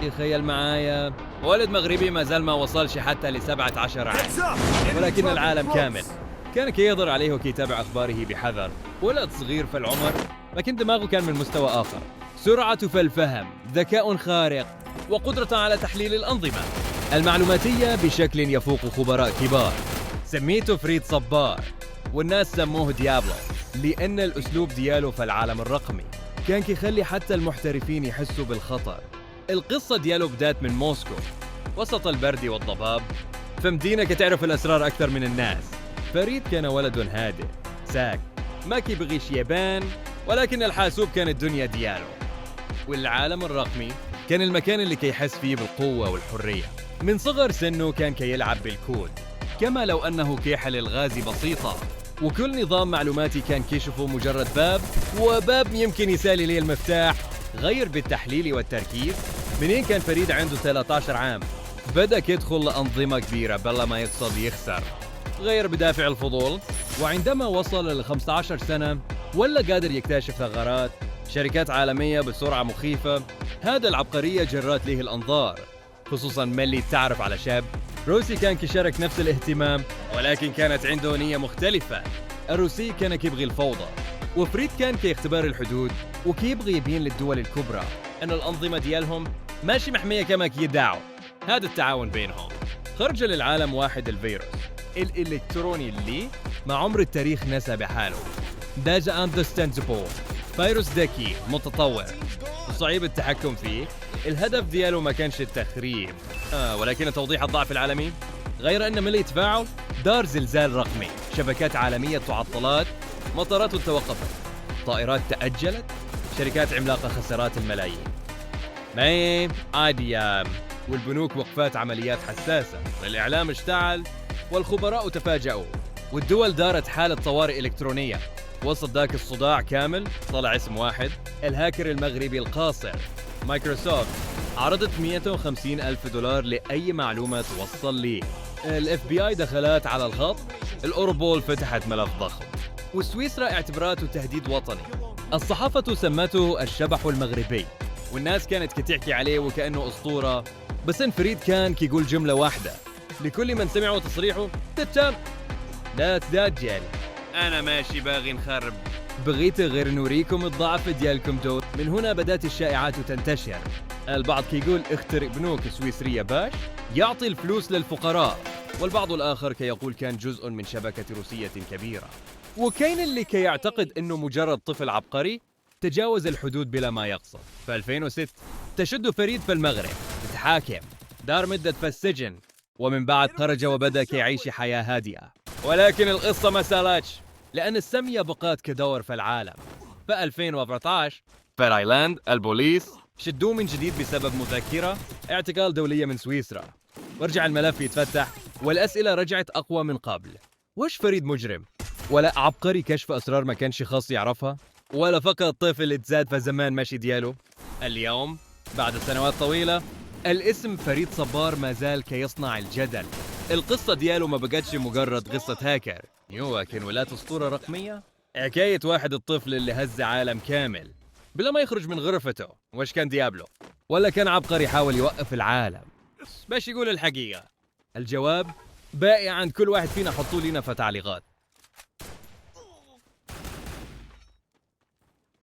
تخيل معايا، ولد مغربي ما زال ما وصلش حتى ل17 عام، ولكن العالم كامل كان ينظر عليه ويتابع أخباره بحذر. ولد صغير في العمر، لكن دماغه كان من مستوى آخر. سرعة في الفهم، ذكاء خارق، وقدرة على تحليل الأنظمة المعلوماتية بشكل يفوق خبراء كبار. سميته فريد صبار، والناس سموه ديابلو لأن الأسلوب دياله في العالم الرقمي كان يخلي حتى المحترفين يحسوا بالخطر. القصة دياله بدات من موسكو وسط البرد والضباب، في مدينة كتعرف الأسرار أكثر من الناس. فريد كان ولد هادئ ساك، ما كيبغيش يبان، ولكن الحاسوب كان الدنيا دياله، والعالم الرقمي كان المكان اللي كيحس فيه بالقوة والحرية. من صغر سنه كان كيلعب بالكود، كما لو أنه كيحل الغاز بسيطة، وكل نظام معلوماتي كان كيشوفه مجرد باب، وباب يمكن يسالي لي المفتاح. غير بالتحليل والتركيز. منين كان فريد عنده 13 عام بدأ يدخل لأنظمة كبيرة بلا ما يقصد يخسر، غير بدافع الفضول. وعندما وصل ل15 سنة ولا قادر يكتشف ثغرات شركات عالمية بسرعة مخيفة. هذا العبقرية جرت له الأنظار، خصوصاً ملي تعرف على شاب روسي كان كيشارك نفس الاهتمام، ولكن كانت عنده نية مختلفة. الروسي كان كيبغي الفوضى، وفريد كان كيختبر الحدود وكيبغي يبين للدول الكبرى أن الأنظمة ديالهم ماشي محمية كما كيدعوا. هذا التعاون بينهم خرج للعالم واحد الفيروس الإلكتروني اللي مع عمر التاريخ نسى بحاله. داجا أندستنزبل، فيروس ذكي متطور وصعيب التحكم فيه. الهدف دياله ما كانش التخريب ولكن توضيح الضعف العالمي. غير أن من اللي يتفاعل دار زلزال رقمي، شبكات عالمية تعطلات، مطارات توقفت، طائرات تأجلت، شركات عملاقة خسرت الملايين. عادي، والبنوك وقفات عمليات حساسة، الإعلام اشتعل والخبراء تفاجؤوا، والدول دارت حالة طوارئ إلكترونية. وسط ذاك الصداع كامل طلع اسم واحد، الهاكر المغربي القاصر. مايكروسوفت عرضت $150,000 لأي معلومة توصل لي. الاف بي اي دخلت على الخط، الأوروبول فتحت ملف ضخم، وسويسرا اعتبرته تهديد وطني. الصحافة سمته الشبح المغربي، والناس كانت كتحكي عليه وكأنه أسطورة. بس إن فريد كان كيقول جملة واحدة لكل من سمعوا تصريحه: تتم لا تدجل، أنا ماشي باغي نخرب، بغيت غير نوريكم الضعف ديالكم دول. من هنا بدأت الشائعات تنتشر. البعض كيقول اخترق بنوك سويسرية باش يعطي الفلوس للفقراء، والبعض الآخر كيقول كان جزء من شبكة روسية كبيرة. وكاين اللي كيعتقد انه مجرد طفل عبقري تجاوز الحدود بلا ما يقصد. في 2006 تشد فريد في المغرب، تحاكم، دار مدة في السجن، ومن بعد خرج وبدأ كيعيش حياة هادئة. ولكن القصة ما سالتش، لأن السمية بقات كدور في العالم. في 2014 في تايلاند البوليس شدوه من جديد بسبب مذكرة اعتقال دولية من سويسرا، ورجع الملف يتفتح والأسئلة رجعت أقوى من قبل. وش فريد مجرم؟ ولا عبقري كشف أسرار ما كانش خاص يعرفها؟ ولا فقط طفل اتزاد في زمان ماشي دياله؟ اليوم بعد سنوات طويلة الاسم فريد صبار ما زال كيصنع الجدل. القصة دياله ما بقتش مجرد قصة هاكر، ولكن ولات أسطورة رقمية، حكاية واحد الطفل اللي هز عالم كامل بلا ما يخرج من غرفته. وش كان ديابلو؟ ولا كان عبقري حاول يوقف العالم باش يقول الحقيقة؟ الجواب باقي عند كل واحد فينا. حطوا لنا في تعليقات.